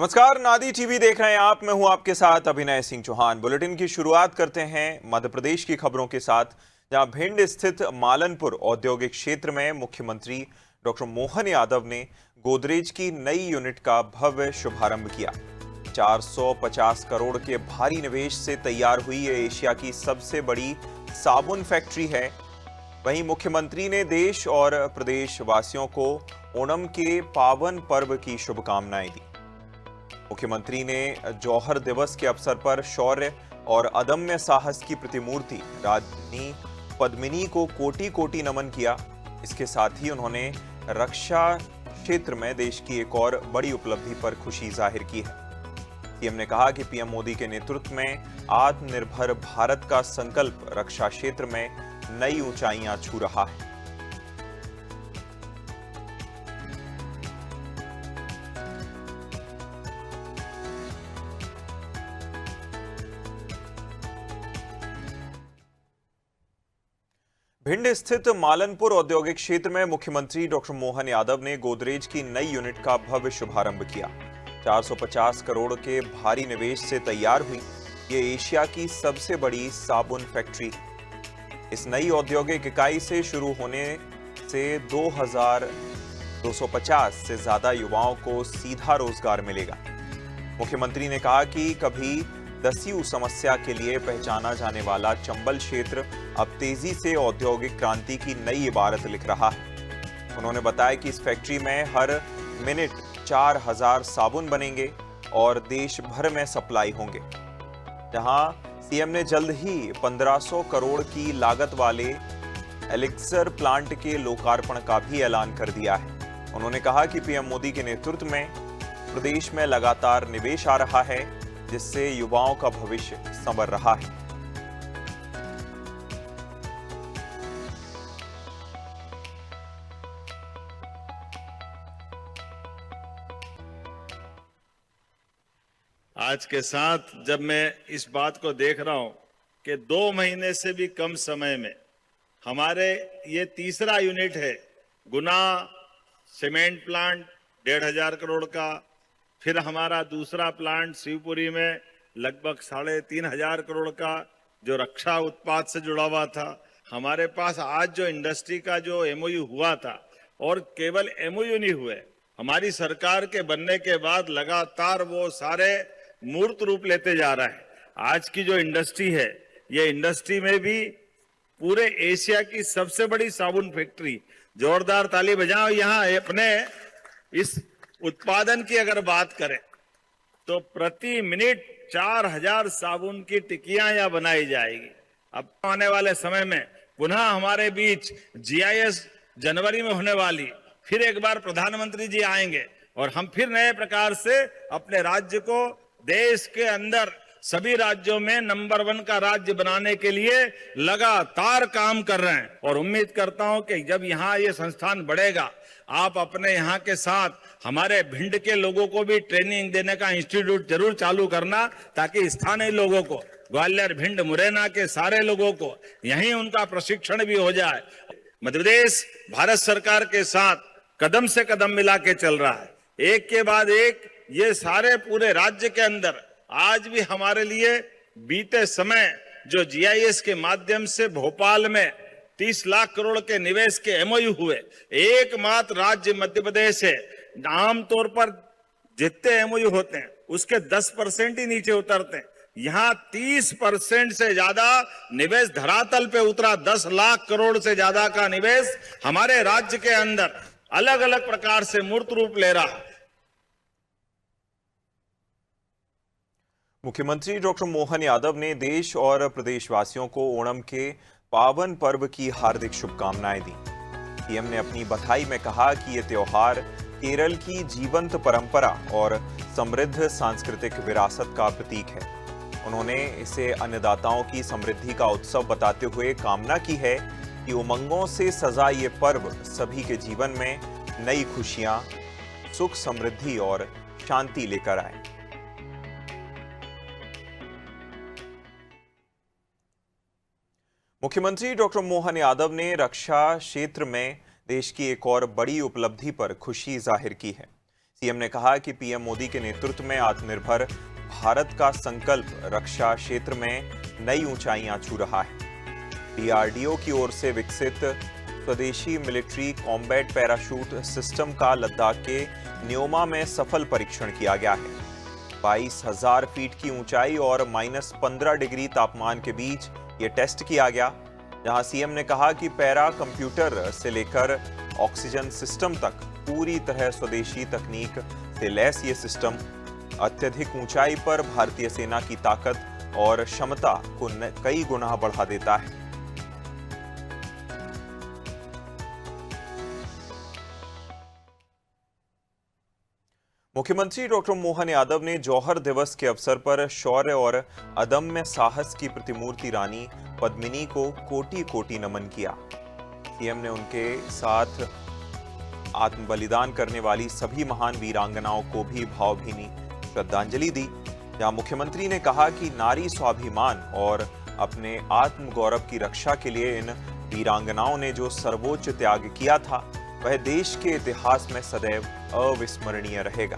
नमस्कार, नादी टीवी देख रहे हैं आप। मैं हूं आपके साथ अभिनय सिंह चौहान। बुलेटिन की शुरुआत करते हैं मध्य प्रदेश की खबरों के साथ, जहां भिंड स्थित मालनपुर औद्योगिक क्षेत्र में मुख्यमंत्री डॉक्टर मोहन यादव ने गोदरेज की नई यूनिट का भव्य शुभारंभ किया। 450 करोड़ के भारी निवेश से तैयार हुई ये एशिया की सबसे बड़ी साबुन फैक्ट्री है। वहीं मुख्यमंत्री ने देश और प्रदेश वासियों को ओणम के पावन पर्व की शुभकामनाएं दी। मुख्यमंत्री ने जौहर दिवस के अवसर पर शौर्य और अदम्य साहस की प्रतिमूर्ति रानी पद्मिनी को कोटि कोटि नमन किया। इसके साथ ही उन्होंने रक्षा क्षेत्र में देश की एक और बड़ी उपलब्धि पर खुशी जाहिर की है। सीएम ने कहा कि पीएम मोदी के नेतृत्व में आत्मनिर्भर भारत का संकल्प रक्षा क्षेत्र में नई ऊंचाइयां छू रहा है। भिंड स्थित मालनपुर औद्योगिक क्षेत्र में मुख्यमंत्री डॉक्टर मोहन यादव ने गोदरेज की नई यूनिट का भव्य शुभारंभ किया। 450 करोड़ के भारी निवेश से तैयार हुई ये एशिया की सबसे बड़ी साबुन फैक्ट्री। इस नई औद्योगिक इकाई से शुरू होने से 2250 से ज्यादा युवाओं को सीधा रोजगार मिलेगा। मुख्यमंत्री ने कहा कि कभी दस्यु समस्या के लिए पहचाना जाने वाला चंबल क्षेत्र अब तेजी से औद्योगिक क्रांति की नई इबारत लिख रहा है। उन्होंने बताया कि इस फैक्ट्री में हर मिनट 4000 साबुन बनेंगे और देश भर में सप्लाई होंगे। जहां सीएम ने जल्द ही 1500 करोड़ की लागत वाले एलिक्सर प्लांट के लोकार्पण का भी ऐलान कर दिया है। उन्होंने कहा कि पीएम मोदी के नेतृत्व में प्रदेश में लगातार निवेश आ रहा है, जिससे युवाओं का भविष्य संवर रहा है। आज के साथ जब मैं इस बात को देख रहा हूं कि 2 महीने से भी कम समय में हमारे ये तीसरा यूनिट है। गुना सीमेंट प्लांट 1500 करोड़ का, फिर हमारा दूसरा प्लांट शिवपुरी में लगभग 3500 करोड़ का जो रक्षा उत्पाद से जुड़ा हुआ था। हमारे पास आज जो इंडस्ट्री का जो एमओयू हुआ था, और केवल एमओयू नहीं हुए, हमारी सरकार के बनने के बाद लगातार वो सारे मूर्त रूप लेते जा रहा है। आज की जो इंडस्ट्री है, ये इंडस्ट्री में भी पूरे एशिया की सबसे बड़ी साबुन फैक्ट्री, जोरदार ताली बजाओ। यहाँ अपने इस उत्पादन की अगर बात करें तो प्रति मिनट 4000 साबुन की टिकियां यहाँ बनाई जाएगी। अब आने वाले समय में पुनः हमारे बीच जीआईएस जनवरी में होने वाली, फिर एक बार प्रधानमंत्री जी आएंगे और हम फिर नए प्रकार से अपने राज्य को देश के अंदर सभी राज्यों में नंबर 1 का राज्य बनाने के लिए लगातार काम कर रहे हैं। और उम्मीद करता हूं कि जब यहाँ ये संस्थान बढ़ेगा, आप अपने यहाँ के साथ हमारे भिंड के लोगों को भी ट्रेनिंग देने का इंस्टीट्यूट जरूर चालू करना, ताकि स्थानीय लोगों को, ग्वालियर, भिंड, मुरैना के सारे लोगों को यहीं उनका प्रशिक्षण भी हो जाए। मध्य प्रदेश भारत सरकार के साथ कदम से कदम मिला के चल रहा है। एक के बाद एक ये सारे पूरे राज्य के अंदर आज भी हमारे लिए बीते समय जो जीआईएस के माध्यम से भोपाल में 30 लाख करोड़ के निवेश के एमओयू हुए, एकमात्र राज्य मध्य प्रदेश है। आमतौर पर जितने एमओयू होते हैं उसके 10% ही नीचे उतरते हैं। यहाँ 30% से ज्यादा निवेश धरातल पे उतरा। 10 लाख करोड़ से ज्यादा का निवेश हमारे राज्य के अंदर अलग अलग प्रकार से मूर्त रूप ले रहा है। मुख्यमंत्री डॉक्टर मोहन यादव ने देश और प्रदेशवासियों को ओणम के पावन पर्व की हार्दिक शुभकामनाएं दी। सीएम ने अपनी बधाई में कहा कि यह त्योहार केरल की जीवंत परंपरा और समृद्ध सांस्कृतिक विरासत का प्रतीक है। उन्होंने इसे अन्नदाताओं की समृद्धि का उत्सव बताते हुए कामना की है कि उमंगों से सजा ये पर्व सभी के जीवन में नई खुशियां, सुख, समृद्धि और शांति लेकर आए। मुख्यमंत्री डॉक्टर मोहन यादव ने रक्षा क्षेत्र में देश की एक और बड़ी उपलब्धि पर खुशी जाहिर की है। सीएम ने कहा कि पीएम मोदी के नेतृत्व में आत्मनिर्भर भारत का संकल्प रक्षा क्षेत्र में नई ऊंचाइयां छू रहा है। डीआरडीओ की ओर से विकसित स्वदेशी मिलिट्री कॉम्बैट पैराशूट सिस्टम का लद्दाख के न्योमा में सफल परीक्षण किया गया है। 22,000 फीट की ऊंचाई और -15 डिग्री तापमान के बीच ये टेस्ट किया गया, जहां सीएम ने कहा कि पैरा कंप्यूटर से लेकर ऑक्सीजन सिस्टम तक पूरी तरह स्वदेशी तकनीक से लैस ये सिस्टम अत्यधिक ऊंचाई पर भारतीय सेना की ताकत और क्षमता को कई गुना बढ़ा देता है। मुख्यमंत्री डॉक्टर मोहन यादव ने जौहर दिवस के अवसर पर शौर्य और अदम्य साहस की प्रतिमूर्ति रानी पद्मिनी को कोटि कोटि नमन किया। सीएम ने उनके साथ आत्म बलिदान करने वाली सभी महान वीरांगनाओं को भी भावभीनी श्रद्धांजलि दी, जहां मुख्यमंत्री ने कहा कि नारी स्वाभिमान और अपने आत्म गौरव की रक्षा के लिए इन वीरांगनाओं ने जो सर्वोच्च त्याग किया था वह देश के इतिहास में सदैव अविस्मरणीय रहेगा।